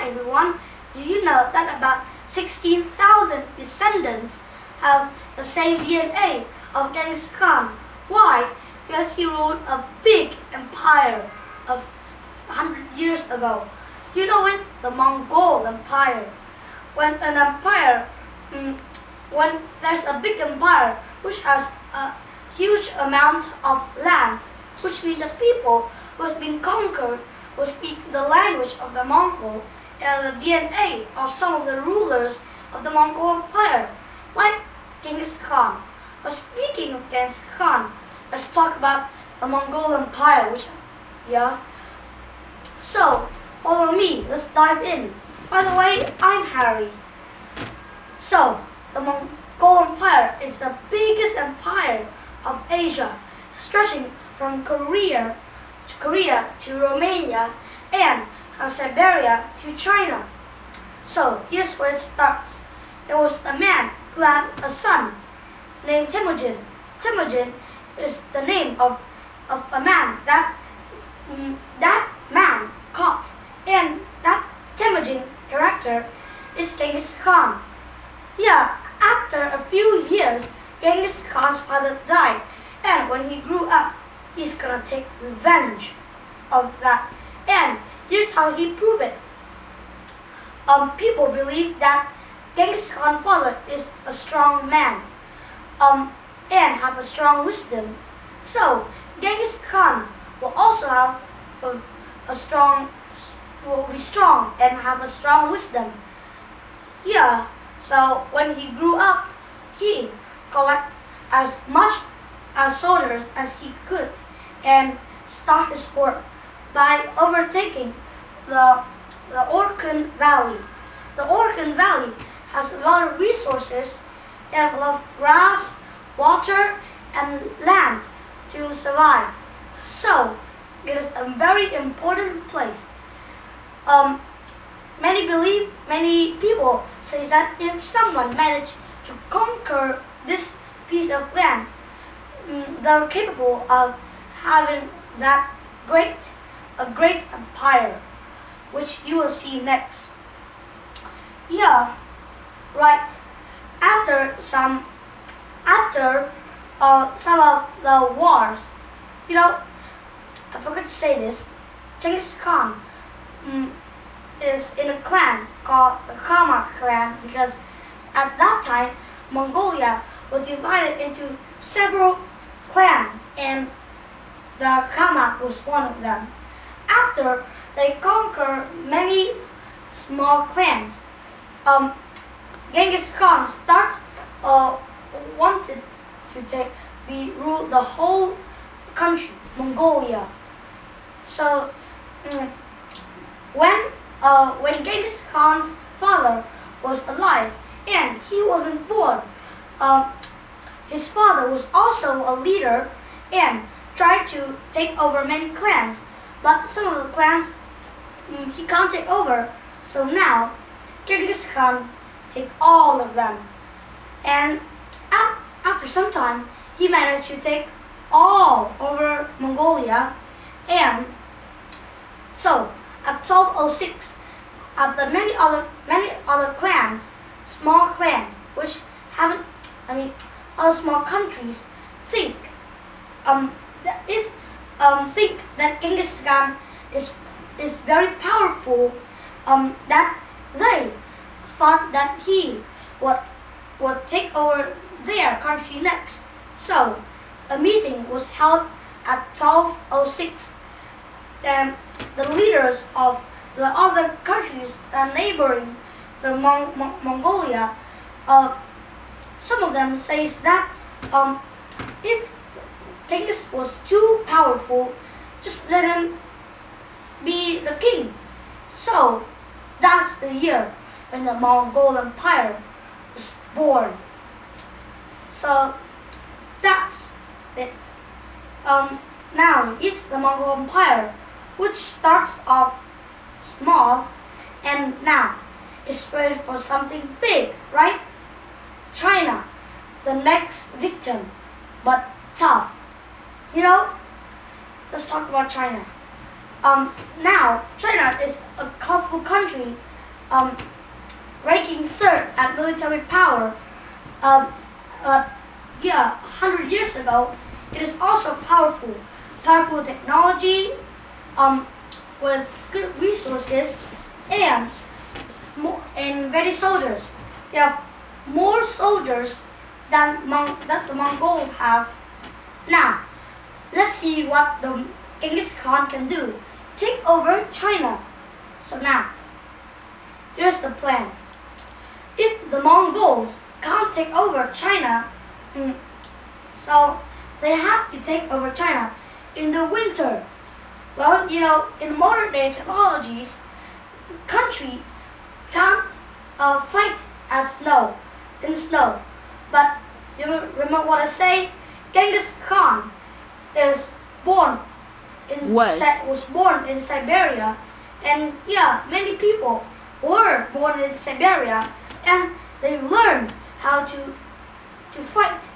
Hi everyone, do you know that about 16,000 descendants have the same DNA of Genghis Khan? Why? Because he ruled a big empire of 100 years ago. You know it, the Mongol Empire. When an empire, when there's a big empire which has a huge amount of land, which means the people who has been conquered will speak the language of the Mongol and the DNA of some of the rulers of the Mongol Empire, like Genghis Khan. But speaking of Genghis Khan, let's talk about the Mongol Empire, So, follow me, let's dive in. By the way, I'm Harry. So, the Mongol Empire is the biggest empire of Asia, stretching from Korea to Romania and from Siberia to China. So here's where it starts. There was a man who had a son named Temujin. Temujin is the name of a man that man caught, and that Temujin character is Genghis Khan. Yeah, after a few years, Genghis Khan's father died, and when he grew up, he's gonna take revenge of that. And here's how he proved it. People believe that Genghis Khan's father is a strong man, and have a strong wisdom. So Genghis Khan will also have will be strong and have a strong wisdom. Yeah. So when he grew up, he collected as much as soldiers as he could and start his work by overtaking the Orkhan Valley. The Orkhan Valley has a lot of resources and a lot of grass, water, and land to survive. So it is a very important place. Many people say that if someone managed to conquer this piece of land, they're capable of having a great empire, which you will see next. Yeah, right. After some of the wars, I forgot to say this. Genghis Khan is in a clan called the Kama clan because at that time Mongolia was divided into several clans, and the Kama was one of them. After they conquered many small clans, Genghis Khan wanted to rule the whole country, Mongolia. So when Genghis Khan's father was alive and he wasn't born, his father was also a leader and tried to take over many clans, but some of the clans he can't take over. So now Genghis Khan take all of them, and after some time he managed to take all over Mongolia. And so at 1206, after many other clans, small clans which other small countries think that Genghis Khan is very powerful, that they thought that he would take over their country next. So a meeting was held at 1206. And the leaders of the other countries neighboring the Mongolia, some of them says that if Genghis was too powerful, just let him be the king. So that's the year when the Mongol Empire was born. So that's it. Now it's the Mongol Empire, which starts off small and now is ready for something big, right? China, the next victim, but tough. Let's talk about China. Now China is a colorful country um, ranking third at military power. Um, 100 years ago, it is also powerful technology, with good resources and ready soldiers. They have more soldiers than that the Mongols have. Now, let's see what the Genghis Khan can do. Take over China. So now, here's the plan. If the Mongols can't take over China, so they have to take over China in the winter. Well, in modern day technologies, country can't fight in snow. But you remember what I say? Genghis Khan was born in Siberia, and many people were born in Siberia, and they learned how to fight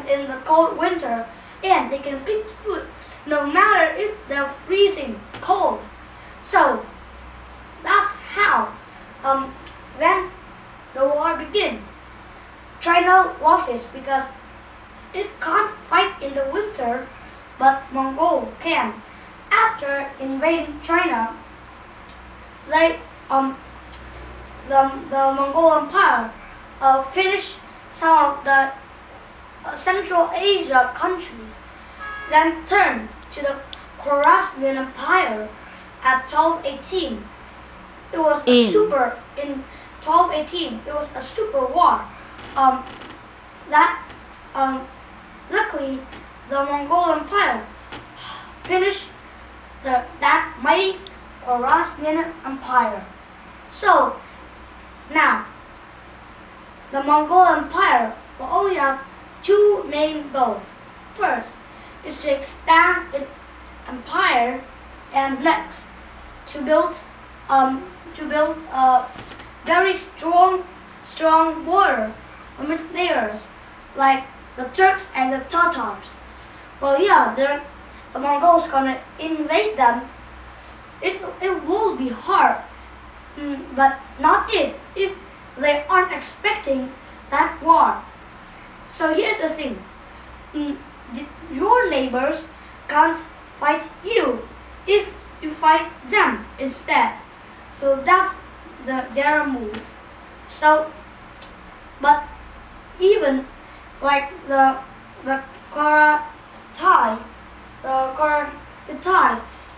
in the cold winter, and they can pick food no matter if they're freezing cold. So that's how then the war begins. China loses because it can't fight in the winter, but Mongol can. After invading China, the Mongol Empire finished some of the Central Asia countries, then turned to the Khwarezmian Empire at 1218. It was in 1218. It was a super war. Luckily, the Mongol Empire finished that mighty Khwarezmian Empire. So now, the Mongol Empire will only have two main goals. First is to expand its empire, and next to build a very strong border with neighbors like the Turks and the Tatars. Well, the Mongols gonna invade them. It will be hard, but not if they aren't expecting that war. So here's the thing: your neighbors can't fight you if you fight them instead. So that's their move. So, but even like the Karatai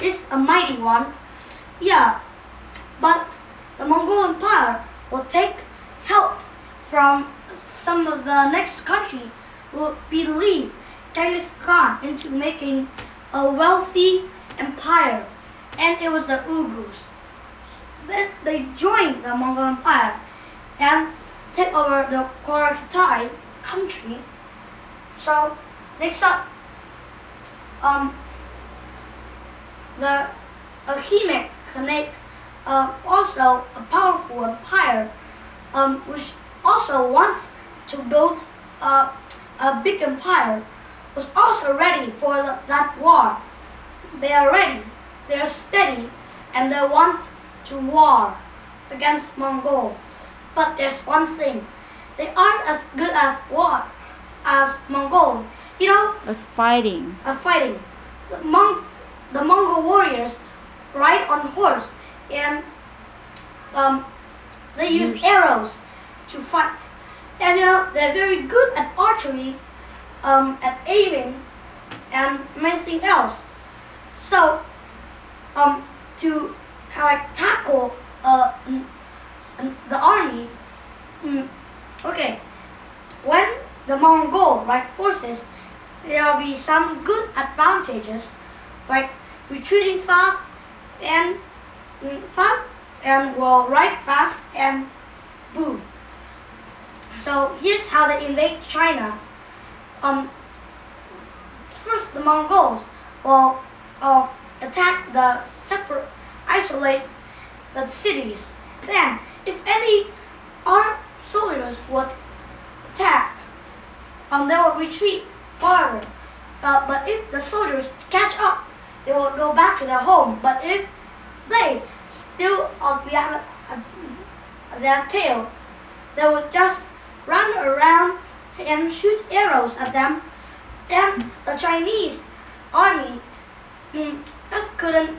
is a mighty one. Yeah, but the Mongol Empire will take help from some of the next country who believe Genghis Khan into making a wealthy empire, and it was the Uyghurs. Then they joined the Mongol Empire and take over the Karatai country. So next up, the Achaemenid Khanate, also a powerful empire, which also wants to build a big empire, was also ready for that war. They are ready, they are steady, and they want to war against Mongol. But there's one thing: they aren't as good as Mongol. At fighting. The Mongol warriors ride on horse, and they use arrows to fight. And they're very good at archery, at aiming, and anything else. So to kind of tackle the army, okay, when the Mongol ride horses, there will be some good advantages, like retreating fast and will ride fast and boom. So here's how they invade China. First, the Mongols will attack isolate the cities. Then, if any armed soldiers would attack, they will retreat farther. But if the soldiers catch up, they will go back to their home. But if they still their tail. They would just run around and shoot arrows at them, and the Chinese army just couldn't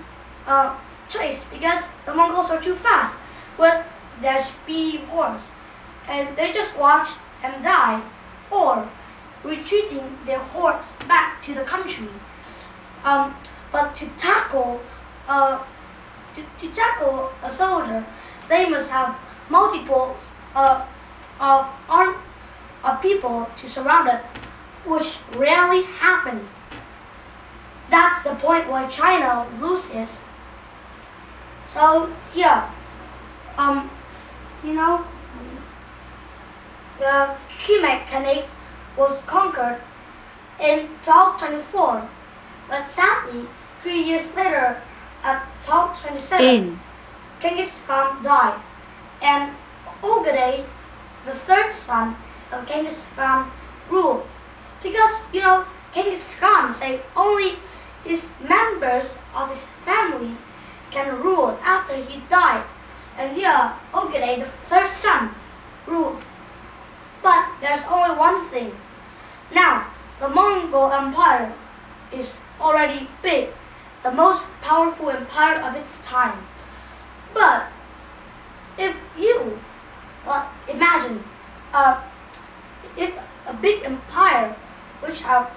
chase because the Mongols were too fast with their speedy horse, and they just watched and die, or retreating their horse back to the country. But to tackle a soldier, they must have multiple of people to surround it, which rarely happens. That's the point why China loses. So yeah, you know, the Khmer Khanate was conquered in 1224, but sadly, 3 years later, at 1227, Genghis Khan died, and Ogedei, the third son of Genghis Khan, ruled. Because, Genghis Khan said only his members of his family can rule after he died. And Ogedei, the third son, ruled. But there's only one thing. Now, the Mongol Empire is already big, the most powerful empire of its time. But if you imagine if a big empire which have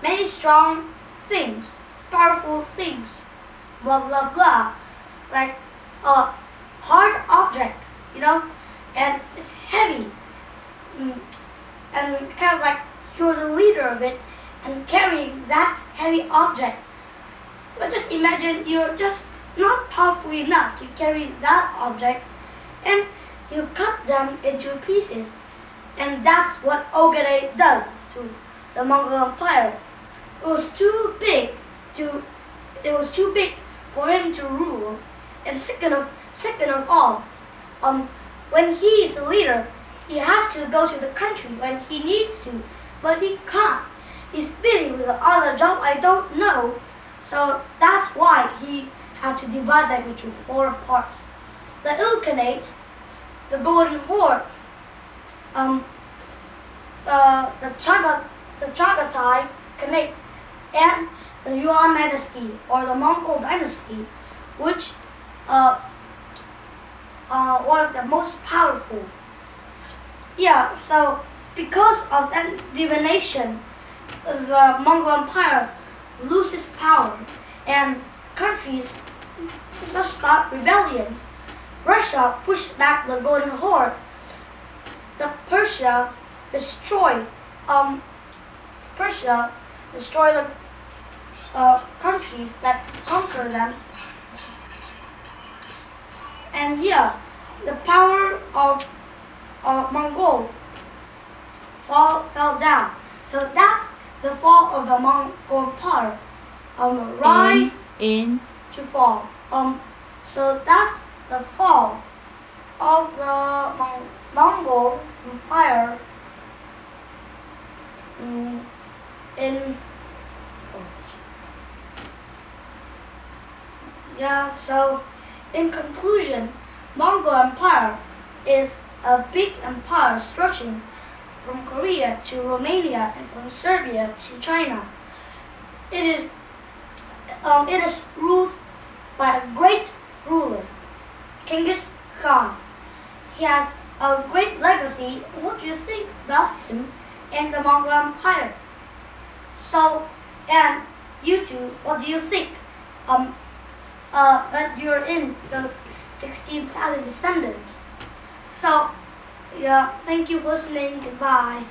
many strong things, powerful things, blah blah blah, like a hard object, and it's heavy, and kind of like you're the leader of it and carrying that heavy object. But just imagine you're just not powerful enough to carry that object, and you cut them into pieces, and that's what Ogedei does to the Mongol Empire. It was too big for him to rule, and second of all, when he is the leader, he has to go to the country when he needs to, but he can't. He's busy with other job I don't know, so that's why he had to divide them into 4 parts. The Ilkhanate, the Golden Horde, the Chagatai Khanate, and the Yuan dynasty or the Mongol dynasty, which one of the most powerful. Yeah, so because of that divination, the Mongol Empire loses power, and countries just start rebellions. Russia pushed back the Golden Horde. The Persia destroyed the countries that conquer them. And the power of Mongol fell down. So that's the fall of the Mongol Empire. Rise to fall. So that's the fall of the Mongol Empire so in conclusion, Mongol Empire is a big empire stretching from Korea to Romania and from Serbia to China. It is ruled by a great ruler, Genghis Khan. He has a great legacy. What do you think about him and the Mongol Empire? So, and you two, what do you think? That you're in those 16,000 descendants. So, thank you for listening. Goodbye.